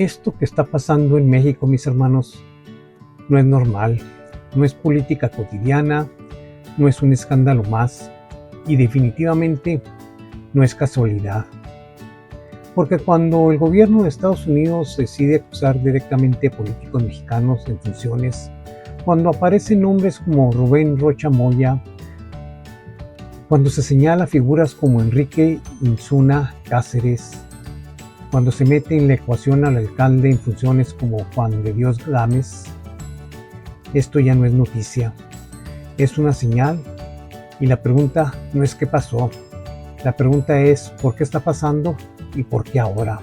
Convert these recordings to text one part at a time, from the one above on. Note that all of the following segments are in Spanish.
Esto que está pasando en México, mis hermanos, no es normal, no es política cotidiana, no es un escándalo más y definitivamente no es casualidad. Porque cuando el gobierno de Estados Unidos decide acusar directamente a políticos mexicanos en funciones, cuando aparecen nombres como Rubén Rocha Moya, cuando se señala figuras como Enrique Insuna Cáceres, cuando se mete en la ecuación al alcalde en funciones como Juan de Dios Gámez, esto ya no es noticia, es una señal y la pregunta no es qué pasó, la pregunta es por qué está pasando y por qué ahora.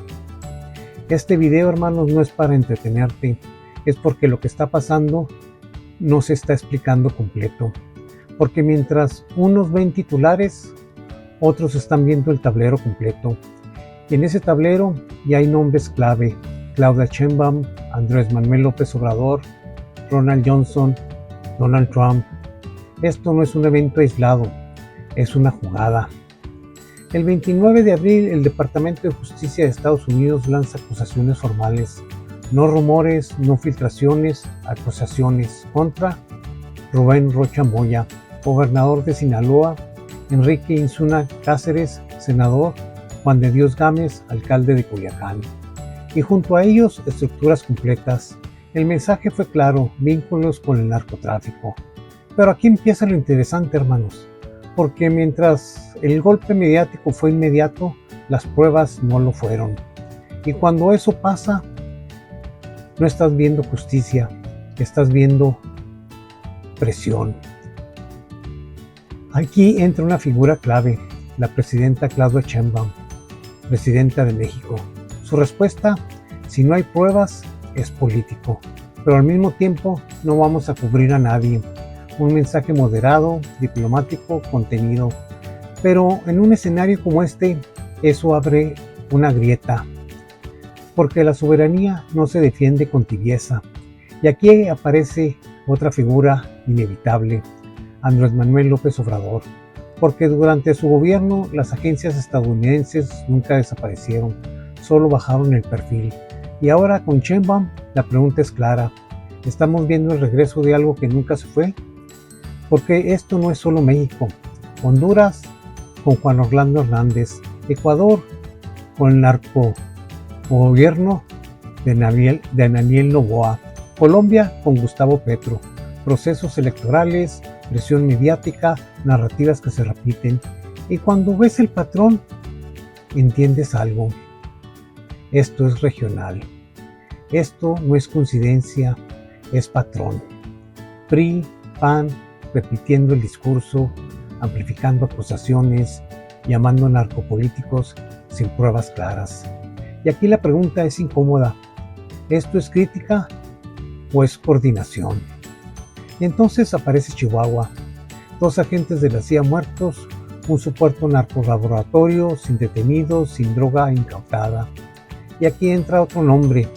Este video, hermanos, no es para entretenerte, es porque lo que está pasando no se está explicando completo, porque mientras unos ven titulares, otros están viendo el tablero completo. Y en ese tablero ya hay nombres clave: Claudia Sheinbaum, Andrés Manuel López Obrador, Ronald Johnson, Donald Trump. Esto no es un evento aislado, es una jugada. El 29 de abril, el Departamento de Justicia de Estados Unidos lanza acusaciones formales, no rumores, no filtraciones, acusaciones contra Rubén Rocha Moya, gobernador de Sinaloa, Enrique Insuna Cáceres, senador, Juan de Dios Gámez, alcalde de Culiacán, y junto a ellos estructuras completas. El mensaje fue claro: vínculos con el narcotráfico. Pero aquí empieza lo interesante, hermanos, porque mientras el golpe mediático fue inmediato, las pruebas no lo fueron. Y cuando eso pasa, no estás viendo justicia, estás viendo presión. Aquí entra una figura clave, la presidenta Claudia Sheinbaum, presidenta de México. Su respuesta: si no hay pruebas, es político, pero al mismo tiempo no vamos a cubrir a nadie. Un mensaje moderado, diplomático, contenido. Pero en un escenario como este, eso abre una grieta, porque la soberanía no se defiende con tibieza. Y aquí aparece otra figura inevitable, Andrés Manuel López Obrador, porque durante su gobierno las agencias estadounidenses nunca desaparecieron, solo bajaron el perfil. Y ahora con Sheinbaum la pregunta es clara: ¿estamos viendo el regreso de algo que nunca se fue? Porque esto no es solo México. Honduras con Juan Orlando Hernández, Ecuador con el narcogobierno de Daniel Noboa, Colombia con Gustavo Petro, procesos electorales, presión mediática, narrativas que se repiten. Y cuando ves el patrón, entiendes algo. Esto es regional. Esto no es coincidencia, es patrón. PRI, PAN, repitiendo el discurso, amplificando acusaciones, llamando a narcopolíticos sin pruebas claras. Y aquí la pregunta es incómoda: ¿esto es crítica o es coordinación? Y entonces aparece Chihuahua, 2 agentes de la CIA muertos, un supuesto narcolaboratorio sin detenidos, sin droga incautada. Y aquí entra otro nombre: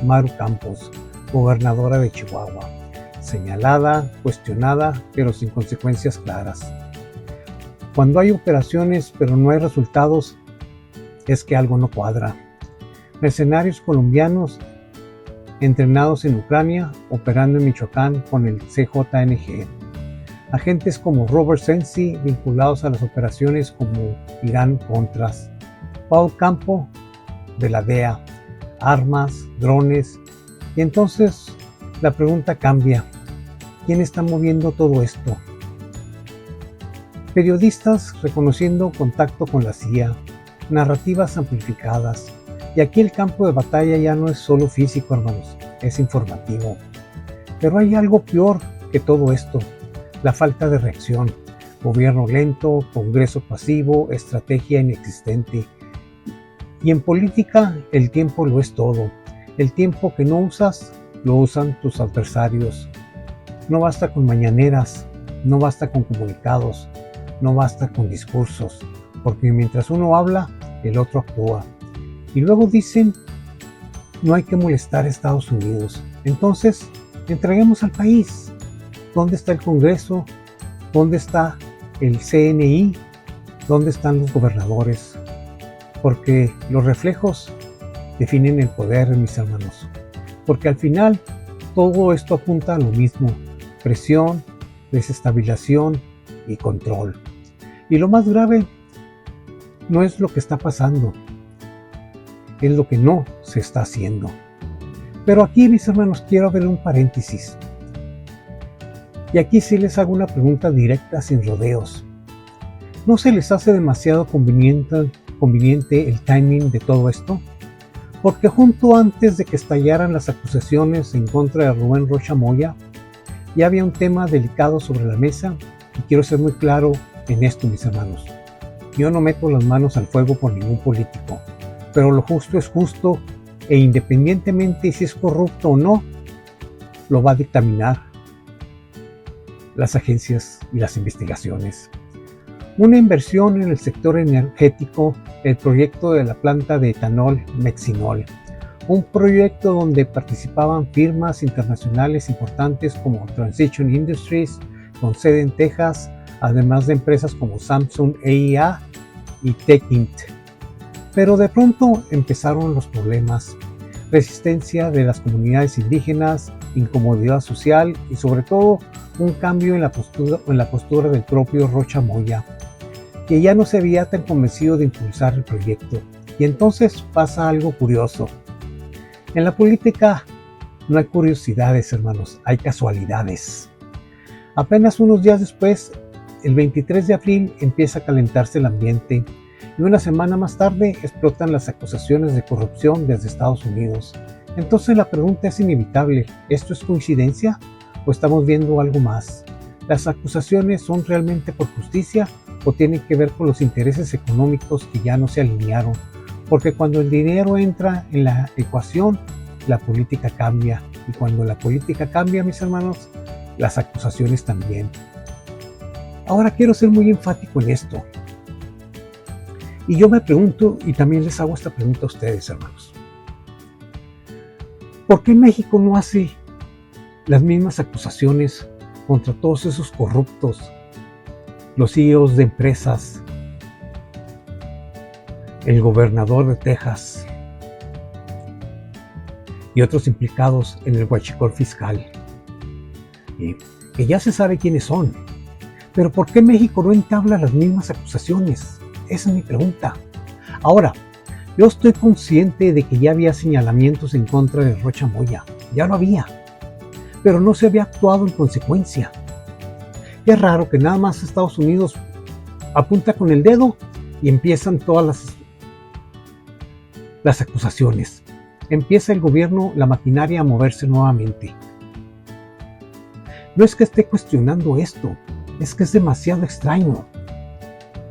Maru Campos, gobernadora de Chihuahua, señalada, cuestionada, pero sin consecuencias claras. Cuando hay operaciones pero no hay resultados, es que algo no cuadra. Mercenarios colombianos entrenados en Ucrania, operando en Michoacán con el CJNG. Agentes como Robert Sensi, vinculados a las operaciones como Irán-Contras. Paul Campo, de la DEA, armas, drones. Y entonces la pregunta cambia: ¿quién está moviendo todo esto? Periodistas reconociendo contacto con la CIA, narrativas amplificadas. Y aquí el campo de batalla ya no es solo físico, hermanos, es informativo. Pero hay algo peor que todo esto: la falta de reacción. Gobierno lento, Congreso pasivo, estrategia inexistente. Y en política el tiempo lo es todo. El tiempo que no usas, lo usan tus adversarios. No basta con mañaneras, no basta con comunicados, no basta con discursos, porque mientras uno habla, el otro actúa. Y luego dicen: no hay que molestar a Estados Unidos. Entonces, entreguemos al país. ¿Dónde está el Congreso? ¿Dónde está el CNI? ¿Dónde están los gobernadores? Porque los reflejos definen el poder, mis hermanos. Porque al final todo esto apunta a lo mismo: presión, desestabilización y control. Y lo más grave no es lo que está pasando, es lo que no se está haciendo. Pero aquí, mis hermanos, quiero abrir un paréntesis. Y aquí sí les hago una pregunta directa, sin rodeos. ¿No se les hace demasiado conveniente el timing de todo esto? Porque junto antes de que estallaran las acusaciones en contra de Rubén Rocha Moya, ya había un tema delicado sobre la mesa, y quiero ser muy claro en esto, mis hermanos. Yo no meto las manos al fuego por ningún político, pero lo justo es justo, e independientemente si es corrupto o no, lo va a dictaminar las agencias y las investigaciones. Una inversión en el sector energético, el proyecto de la planta de etanol Mexinol, un proyecto donde participaban firmas internacionales importantes como Transition Industries, con sede en Texas, además de empresas como Samsung EIA y Techint. Pero de pronto empezaron los problemas: resistencia de las comunidades indígenas, incomodidad social y sobre todo un cambio en la postura del propio Rocha Moya, que ya no se veía tan convencido de impulsar el proyecto. Y entonces pasa algo curioso. En la política no hay curiosidades, hermanos, hay casualidades. Apenas unos días después, el 23 de abril, empieza a calentarse el ambiente y una semana más tarde explotan las acusaciones de corrupción desde Estados Unidos. Entonces la pregunta es inevitable: ¿esto es coincidencia o estamos viendo algo más? ¿Las acusaciones son realmente por justicia o tienen que ver con los intereses económicos que ya no se alinearon? Porque cuando el dinero entra en la ecuación, la política cambia, y cuando la política cambia, mis hermanos, las acusaciones también. Ahora quiero ser muy enfático en esto. Y yo me pregunto, y también les hago esta pregunta a ustedes, hermanos: ¿por qué México no hace las mismas acusaciones contra todos esos corruptos, los CEOs de empresas, el gobernador de Texas y otros implicados en el huachicol fiscal? Que ya se sabe quiénes son. Pero ¿por qué México no entabla las mismas acusaciones? Esa es mi pregunta. Ahora, yo estoy consciente de que ya había señalamientos en contra de Rocha Moya. Ya lo había. Pero no se había actuado en consecuencia. Y es raro que nada más Estados Unidos apunta con el dedo y empiezan todas las acusaciones. Empieza el gobierno, la maquinaria, a moverse nuevamente. No es que esté cuestionando esto, es que es demasiado extraño.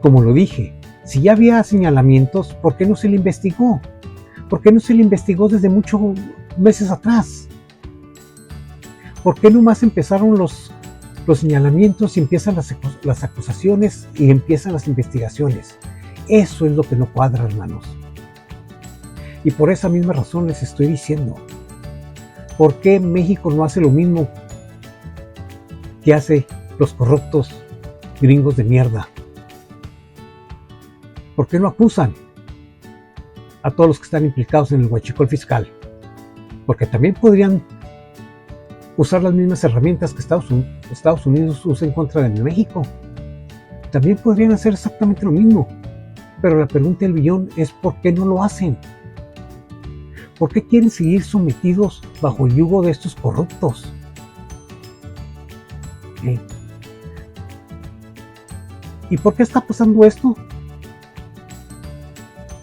Como lo dije, si ya había señalamientos, ¿por qué no se le investigó? ¿Por qué no se le investigó desde muchos meses atrás? ¿Por qué nomás empezaron los señalamientos y empiezan las acusaciones y empiezan las investigaciones? Eso es lo que no cuadra, hermanos. Y por esa misma razón les estoy diciendo: ¿por qué México no hace lo mismo que hace los corruptos gringos de mierda? ¿Por qué no acusan a todos los que están implicados en el huachicol fiscal? Porque también podrían usar las mismas herramientas que Estados Unidos usa en contra de México. También podrían hacer exactamente lo mismo. Pero la pregunta del billón es: ¿por qué no lo hacen? ¿Por qué quieren seguir sometidos bajo el yugo de estos corruptos? ¿Y por qué está pasando esto?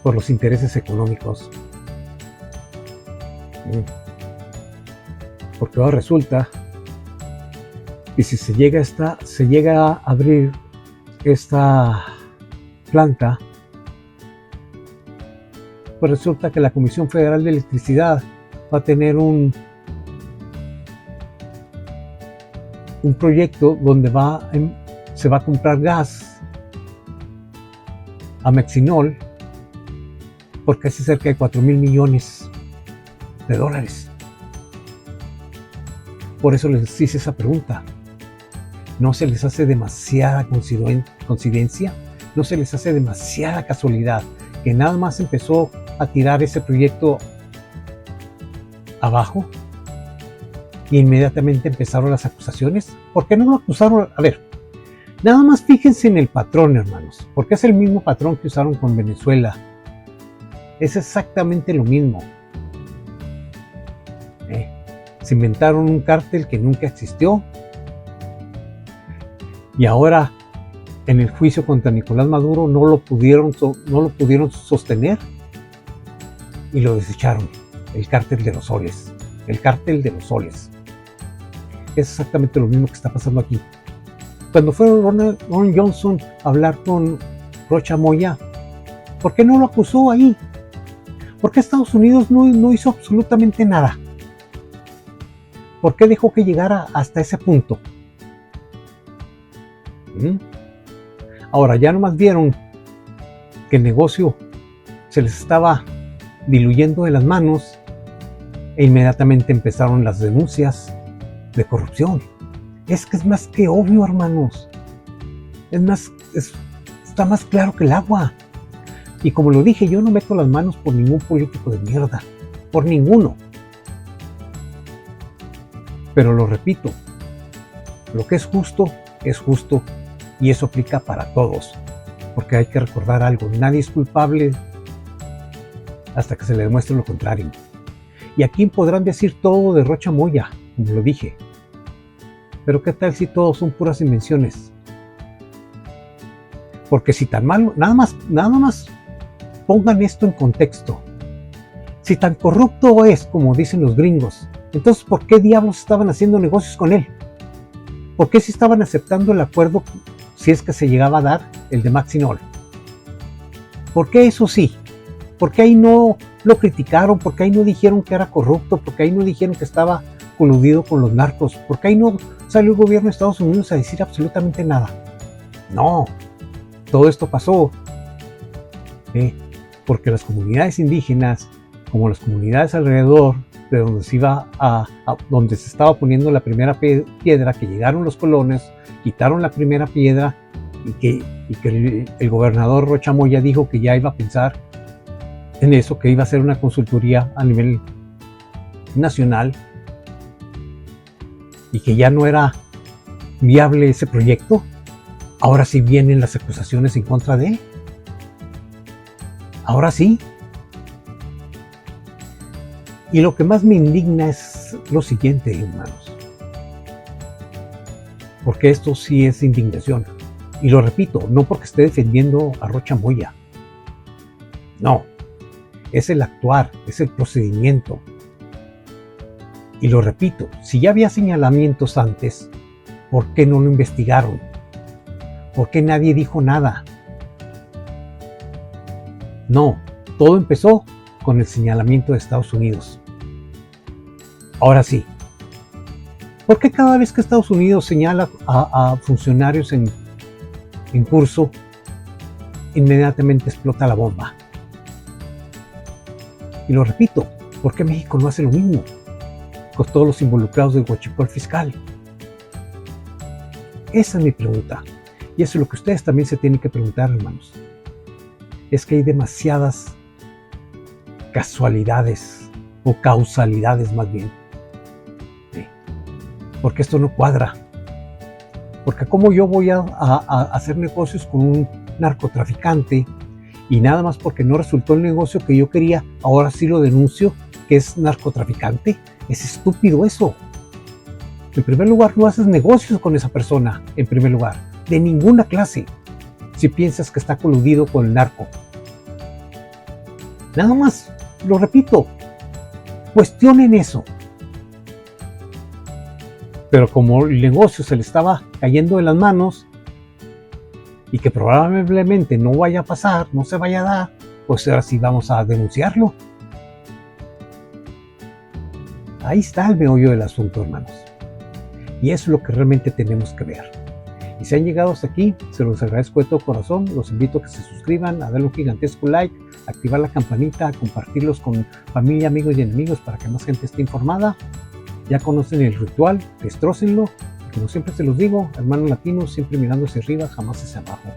Por los intereses económicos. Porque ahora resulta que si se llega a abrir esta planta, pues resulta que la Comisión Federal de Electricidad va a tener un proyecto donde se va a comprar gas a Mexinol por casi cerca de $4,000 millones. Por eso les hice esa pregunta. ¿No se les hace demasiada coincidencia? ¿No se les hace demasiada casualidad que nada más empezó a tirar ese proyecto abajo y inmediatamente empezaron las acusaciones. ¿Por qué no lo acusaron? A ver, nada más fíjense en el patrón, hermanos, porque es el mismo patrón que usaron con Venezuela. Es exactamente lo mismo. Se inventaron un cártel que nunca existió y ahora en el juicio contra Nicolás Maduro no lo pudieron sostener y lo desecharon. El cártel de los soles. El cártel de los soles. Es exactamente lo mismo que está pasando aquí. Cuando fue Ron Johnson a hablar con Rocha Moya, ¿por qué no lo acusó ahí? ¿Por qué Estados Unidos no hizo absolutamente nada? ¿Por qué dejó que llegara hasta ese punto? Ahora ya nomás vieron que el negocio se les estaba diluyendo de las manos e inmediatamente empezaron las denuncias de corrupción. Es que es más que obvio, hermanos. Está más claro que el agua. Y como lo dije, yo no meto las manos por ningún político de mierda. Por ninguno. Pero lo repito, lo que es justo y eso aplica para todos. Porque hay que recordar algo, nadie es culpable hasta que se le demuestre lo contrario. Y aquí podrán decir todo de Rocha Moya, como lo dije. Pero ¿qué tal si todos son puras invenciones? Porque si tan malo, nada más pongan esto en contexto. Si tan corrupto es como dicen los gringos, entonces ¿por qué diablos estaban haciendo negocios con él? ¿Por qué si estaban aceptando el acuerdo si es que se llegaba a dar el de Maxinol? ¿Por qué eso sí? ¿Por qué ahí no lo criticaron? ¿Por qué ahí no dijeron que era corrupto? ¿Por qué ahí no dijeron que estaba coludido con los narcos? ¿Por qué ahí no salió el gobierno de Estados Unidos a decir absolutamente nada? No, todo esto pasó porque las comunidades indígenas, como las comunidades alrededor de donde donde se estaba poniendo la primera piedra, que llegaron los colonos, quitaron la primera piedra y que el gobernador Rocha Moya dijo que ya iba a pensar en eso, que iba a hacer una consultoría a nivel nacional y que ya no era viable ese proyecto. Ahora sí vienen las acusaciones en contra de él. Ahora sí. Y lo que más me indigna es lo siguiente, hermanos. Porque esto sí es indignación. Y lo repito, no porque esté defendiendo a Rocha Moya. No. Es el actuar, es el procedimiento. Y lo repito, si ya había señalamientos antes, ¿por qué no lo investigaron? ¿Por qué nadie dijo nada? No, todo empezó con el señalamiento de Estados Unidos. Ahora sí, ¿por qué cada vez que Estados Unidos señala a funcionarios en curso, inmediatamente explota la bomba? Y lo repito, ¿por qué México no hace lo mismo con todos los involucrados del huachicol fiscal? Esa es mi pregunta. Y eso es lo que ustedes también se tienen que preguntar, hermanos. Es que hay demasiadas casualidades o causalidades más bien. ¿Sí? Porque esto no cuadra. Porque ¿cómo yo voy a hacer negocios con un narcotraficante y nada más porque no resultó el negocio que yo quería, ahora sí lo denuncio que es narcotraficante? Es estúpido eso. En primer lugar, no haces negocios con esa persona, en primer lugar, de ninguna clase, si piensas que está coludido con el narco. Nada más, lo repito, cuestionen eso. Pero como el negocio se le estaba cayendo de las manos y que probablemente no vaya a pasar, no se vaya a dar, pues ahora sí vamos a denunciarlo. Ahí está el meollo del asunto, hermanos. Y eso es lo que realmente tenemos que ver. Y si han llegado hasta aquí, se los agradezco de todo corazón. Los invito a que se suscriban, a darle un gigantesco like, a activar la campanita, a compartirlos con familia, amigos y enemigos para que más gente esté informada. Ya conocen el ritual, destrócenlo. Y como siempre se los digo, hermanos latinos, siempre mirando hacia arriba, jamás hacia abajo.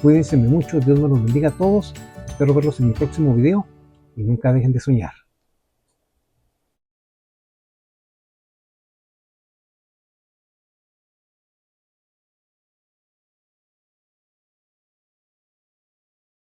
Cuídense mucho, Dios me los bendiga a todos. Espero verlos en mi próximo video y nunca dejen de soñar.